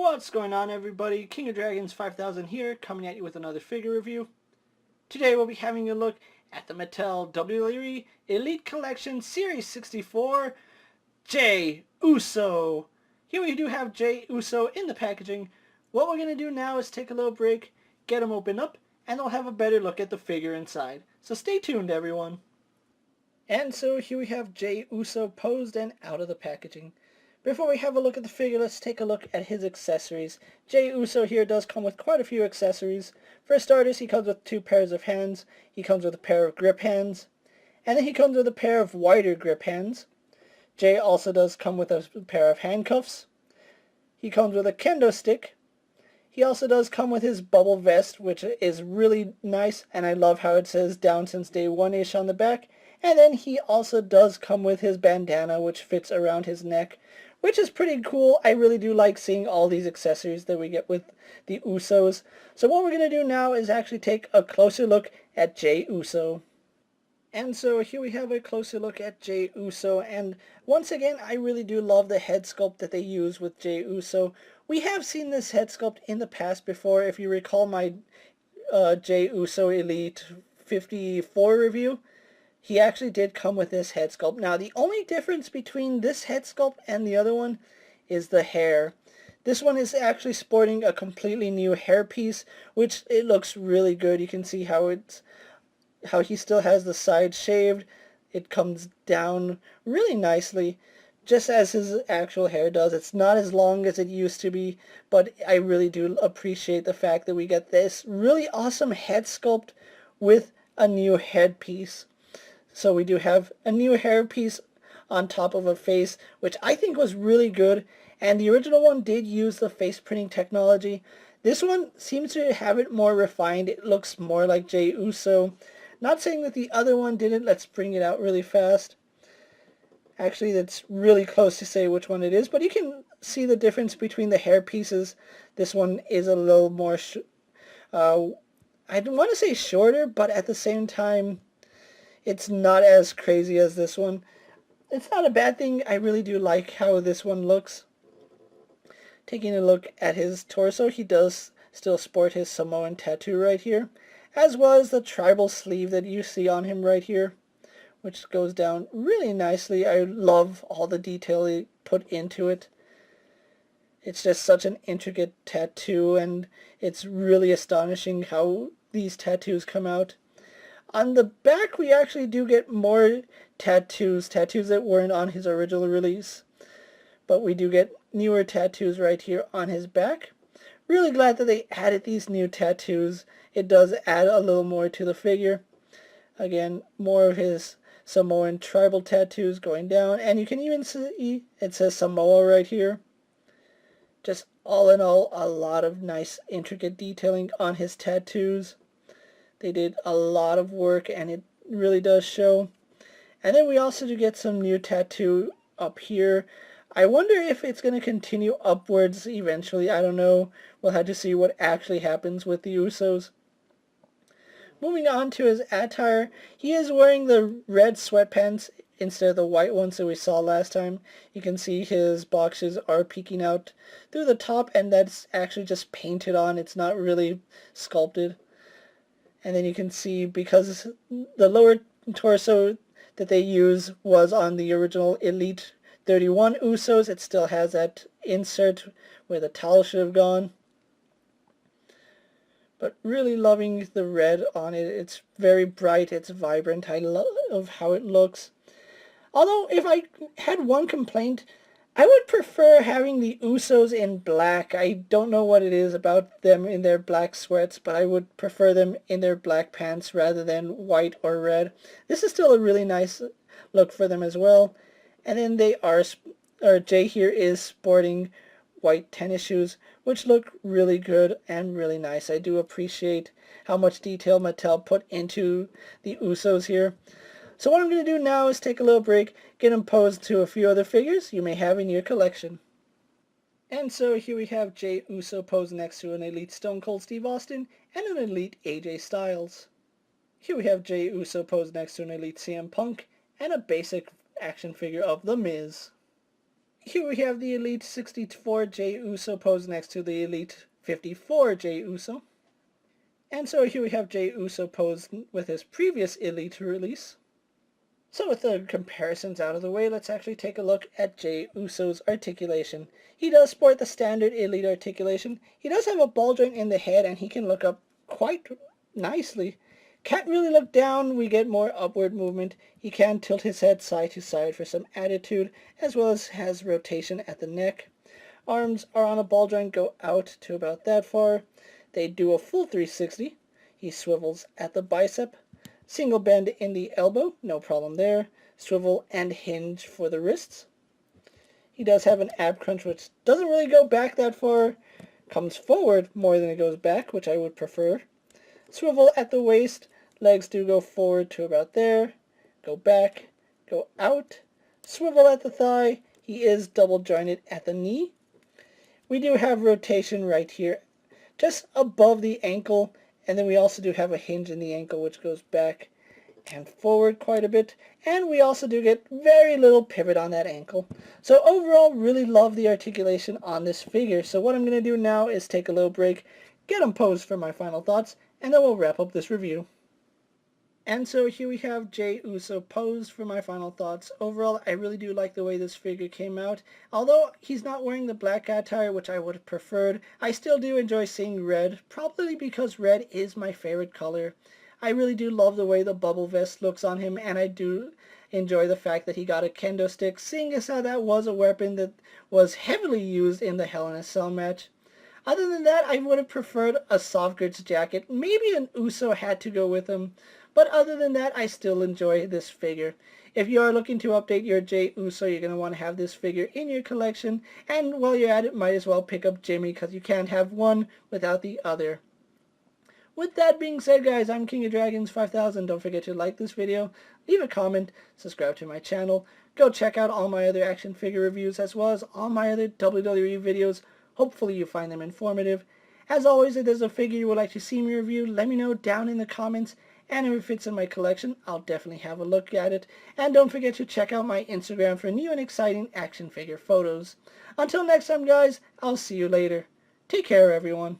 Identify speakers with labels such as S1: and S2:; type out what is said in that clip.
S1: What's going on, everybody? King of Dragons 5000 here, coming at you with another figure review. Today we'll be having a look at the Mattel WWE Elite Collection Series 64 Jey Uso. Here we do have Jey Uso in the packaging. What we're going to do now is take a little break, get him opened up, and we'll have a better look at the figure inside. So stay tuned, everyone. And so here we have Jey Uso posed and out of the packaging. Before we have a look at the figure, let's take a look at his accessories. Jey Uso here does come with quite a few accessories. For starters, he comes with 2 pairs of hands, he comes with a pair of grip hands, and then he comes with a pair of wider grip hands. Jey also does come with a pair of handcuffs. He comes with a kendo stick. He also does come with his bubble vest, which is really nice, and I love how it says down since day one-ish on the back. And then he also does come with his bandana, which fits around his neck, which is pretty cool. I really do like seeing all these accessories that we get with the Usos. So what we're going to do now is actually take a closer look at Jey Uso. And so here we have a closer look at Jey Uso, and once again, I really do love the head sculpt that they use with Jey Uso. We have seen this head sculpt in the past before. If you recall my Jey Uso Elite 54 review, he actually did come with this head sculpt. Now, the only difference between this head sculpt and the other one is the hair. This one is actually sporting a completely new hairpiece, which it looks really good. You can see how he still has the side shaved. It comes down really nicely, just as his actual hair does. It's not as long as it used to be, but I really do appreciate the fact that we get this really awesome head sculpt with a new headpiece. So we do have a new hairpiece on top of a face, which I think was really good. And the original one did use the face printing technology. This one seems to have it more refined. It looks more like Jey Uso. Not saying that the other one didn't. Let's bring it out really fast. Actually, that's really close to say which one it is, but you can see the difference between the hair pieces. This one is a little more, I don't want to say shorter, but at the same time, it's not as crazy as this one. It's not a bad thing. I really do like how this one looks. Taking a look at his torso, he does still sport his Samoan tattoo right here, as well as the tribal sleeve that you see on him right here, which goes down really nicely. I love all the detail he put into it. It's just such an intricate tattoo, and it's really astonishing how these tattoos come out. On the back, we actually do get more tattoos that weren't on his original release. But we do get newer tattoos right here on his back. Really glad that they added these new tattoos. It does add a little more to the figure. Again, more of his Samoan tribal tattoos going down. And you can even see it says Samoa right here. Just all in all, a lot of nice intricate detailing on his tattoos. They did a lot of work, and it really does show. And then we also do get some new tattoo up here. I wonder if it's going to continue upwards eventually. I don't know. We'll have to see what actually happens with the Usos. Moving on to his attire, he is wearing the red sweatpants instead of the white ones that we saw last time. You can see his boxes are peeking out through the top, and that's actually just painted on. It's not really sculpted. And then you can see, because the lower torso that they use was on the original Elite 31 Usos, it still has that insert where the towel should have gone. But really loving the red on it. It's very bright, it's vibrant. I love how it looks. Although, if I had one complaint, I would prefer having the Usos in black. I don't know what it is about them in their black sweats, but I would prefer them in their black pants rather than white or red. This is still a really nice look for them as well. And then Jey here is sporting white tennis shoes, which look really good and really nice. I do appreciate how much detail Mattel put into the Usos here. So what I'm going to do now is take a little break, get them posed to a few other figures you may have in your collection. And so here we have Jey Uso posed next to an Elite Stone Cold Steve Austin and an Elite AJ Styles. Here we have Jey Uso posed next to an Elite CM Punk and a basic action figure of The Miz. Here we have the Elite 64 Jey Uso posed next to the Elite 54 Jey Uso. And so here we have Jey Uso posed with his previous Elite release. So with the comparisons out of the way, let's actually take a look at Jey Uso's articulation. He does sport the standard Elite articulation. He does have a ball joint in the head and he can look up quite nicely. Can't really look down, we get more upward movement. He can tilt his head side to side for some attitude, as well as has rotation at the neck. Arms are on a ball joint, go out to about that far. They do a full 360. He swivels at the bicep. Single bend in the elbow, no problem there. Swivel and hinge for the wrists. He does have an ab crunch, which doesn't really go back that far. Comes forward more than it goes back, which I would prefer. Swivel at the waist. Legs do go forward to about there. Go back. Go out. Swivel at the thigh. He is double jointed at the knee. We do have rotation right here, just above the ankle. And then we also do have a hinge in the ankle, which goes back and forward quite a bit. And we also do get very little pivot on that ankle. So overall, really love the articulation on this figure. So what I'm going to do now is take a little break, get him posed for my final thoughts, and then we'll wrap up this review. And so here we have Jey Uso posed for my final thoughts. Overall, I really do like the way this figure came out. Although he's not wearing the black attire, which I would have preferred, I still do enjoy seeing red, probably because red is my favorite color. I really do love the way the bubble vest looks on him, and I do enjoy the fact that he got a kendo stick, seeing as how that was a weapon that was heavily used in the Hell in a Cell match. Other than that, I would have preferred a soft goods jacket. Maybe an Uso hat to go with him. But other than that, I still enjoy this figure. If you are looking to update your Jey Uso, you're going to want to have this figure in your collection. And while you're at it, might as well pick up Jimmy, because you can't have one without the other. With that being said, guys, I'm King of Dragons 5000. Don't forget to like this video, leave a comment, subscribe to my channel. Go check out all my other action figure reviews, as well as all my other WWE videos. Hopefully you find them informative. As always, if there's a figure you would like to see me review, let me know down in the comments. And if it fits in my collection, I'll definitely have a look at it. And don't forget to check out my Instagram for new and exciting action figure photos. Until next time, guys, I'll see you later. Take care, everyone.